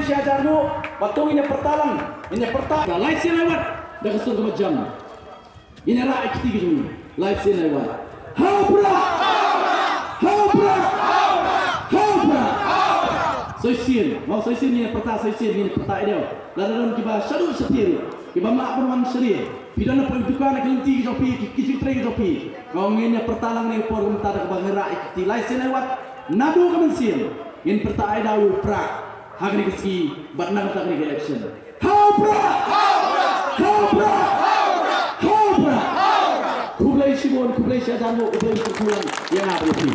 Malaysia jarno batung ini pertalang ini pertalang light sin lewat dah kesel ke macam ini rakyat ketiga ni light sin lewat habra soisin mau soisin ini perta soisin ini perta dia lalu kita syadu setir kita mak perwan seri pidana pendudukan kelinti jopi kicitri jopi kau ini pertalang ni por mentar ke bang rakyat ketiga light sin lewat nadu kemensin ini perta dia prak Hagni kesi, but nang tak ni election. Habra! Kublai Shimon, Kublai Syahjano, Kublai Kukulan yang ada di